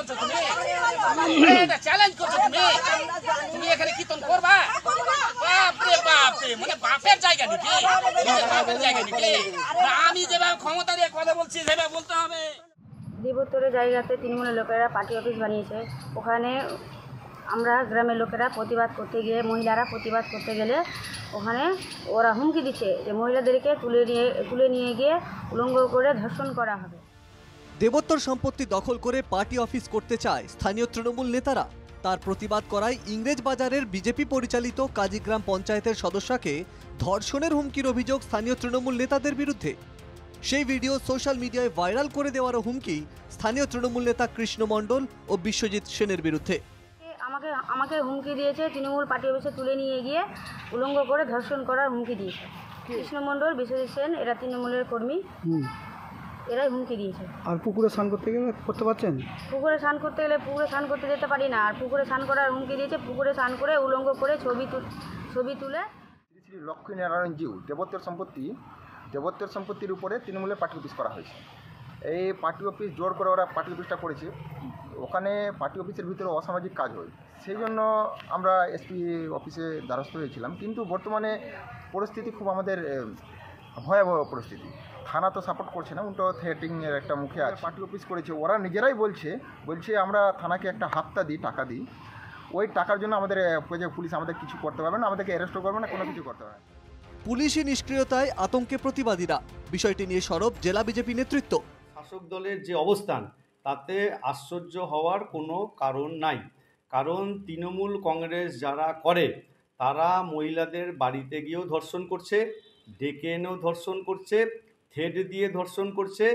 করছো তুমি? এটা চ্যালেঞ্জ করছো তুমি? তুমি এখানে কীর্তন করবা? বাপরে বাপরে, মানে বাপের জায়গা নাকি? বাপের জায়গা নাকি? আমি যেভাবে ক্ষমতা দিয়ে কথা বলছি সেভাবে বলতে হবে। দেবোত্তরের জায়গাতে তৃণমূলের লোকেরা পার্টি অফিস বানিয়েছে। ওখানে আমরা গ্রামের লোকেরা প্রতিবাদ করতে গিয়ে, মহিলারা প্রতিবাদ করতে গেলে ওখানে ওরা হুমকি দিচ্ছে যে মহিলাদেরকে তুলে নিয়ে গিয়ে উলঙ্গ করে ধর্ষণ করা হবে। দেবোত্তর সম্পত্তি দখল করে পার্টি অফিস করতে চায় স্থানীয় তৃণমূল নেতারা। তার প্রতিবাদ করায় ইংরেজ বাজারের বিজেপি পরিচালিত কাজীগ্রাম পঞ্চায়েতের সদস্যকে ধর্ষণের হুমকির অভিযোগ স্থানীয় তৃণমূল নেতাদের বিরুদ্ধে। সেই ভিডিও সোশ্যাল মিডিয়ায় ভাইরাল করে দেওয়ারও হুমকি স্থানীয় তৃণমূল নেতা কৃষ্ণ মণ্ডল ও বিশ্বজিৎ সেনের বিরুদ্ধে। আমাকে হুমকি দিয়েছে, তৃণমূল পার্টি অফিসে তুলে নিয়ে গিয়ে উলঙ্গ করে ধর্ষণ করার হুমকি দিয়েছে। কৃষ্ণ মণ্ডল, বিশ্বজিৎ সেন, এরা তৃণমূলের কর্মী, এরাই হুমকি দিয়েছে। আর পুকুরে স্নান করতে গেলে করতে পারছেন? পুকুরে স্নান করতে গেলে পুকুরে স্নান করতে যেতে পারি না। আর পুকুরে স্নান করার হুমকি দিয়েছে, পুকুরে স্নান করে উলঙ্গ করে ছবি তুলে। শ্রী লক্ষ্মীনারায়ণ জিউ দেবোত্তর সম্পত্তির উপরে তৃণমূলের পার্টি অফিস করা হয়েছে। এই পার্টি অফিস জোর করে ওরা পার্টি অফিসটা করেছে। ওখানে পার্টি অফিসের ভিতরে অসামাজিক কাজ হয়, সেই জন্য আমরা এসপি অফিসে দ্বারস্থ হয়েছিলাম। কিন্তু বর্তমানে পরিস্থিতি খুব আমাদের ভয়াবহ পরিস্থিতি। থানা তো সাপোর্ট করছে না, উল্টো থ্রেটিংয়ের একটা মুখে আছে। পার্টি অফিস করেছে, ওরা নিজেরাই বলছে আমরা থানাকে একটা হাপ্তা দিই, টাকা দিই, ওই টাকার জন্য আমাদের পুলিশ আমাদের কিছু করতে পারবে না, আমাদেরকে অ্যারেস্টও করবে না, কোনো কিছু করতে পারবে না। পুলিশি নিষ্ক্রিয়তায় আতঙ্কে প্রতিবাদীরা। বিষয়টি নিয়ে সরব জেলা বিজেপি নেতৃত্ব। শাসক দলের যে অবস্থান, তাতে আশ্চর্য হওয়ার কোনো কারণ নাই। কারণ তৃণমূল কংগ্রেস যারা করে তারা মহিলাদের বাড়িতে গিয়েও ধর্ষণ করছে, ডেকে এনেও ধর্ষণ করছে, থ্রেড দিয়ে ধর্ষণ করছে,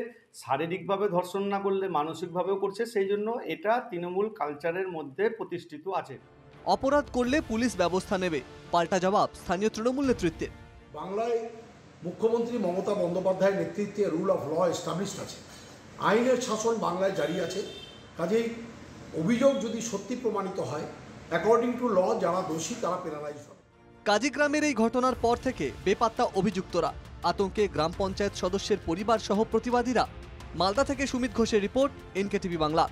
শারীরিকভাবে ধর্ষণ না করলে মানসিকভাবেও করছে। সেই জন্য এটা তৃণমূল কালচারের মধ্যে প্রতিষ্ঠিত আছে। অপরাধ করলে পুলিশ ব্যবস্থা নেবে, পাল্টা জবাব স্থানীয় তৃণমূল নেতৃত্বের। বাংলায় মুখ্যমন্ত্রী মমতা বন্দ্যোপাধ্যায়ের নেতৃত্বে রুল অফ ল এস্টাবলিশড আছে, আইনের শাসন বাংলায় জারি আছে। কাজেই অভিযোগ যদি সত্যি প্রমাণিত হয়, অ্যাকর্ডিং টু ল যারা দোষী তারা পেনালাইজ হবে। কাজীগ্রামের এই ঘটনার পর থেকে বেপাত্তা অভিযুক্তরা। আতঙ্কে গ্রাম পঞ্চায়েত সদস্যের পরিবার সহ প্রতিবাদীরা। মালদা থেকে সুমিত ঘোষের রিপোর্ট, NKTV বাংলা।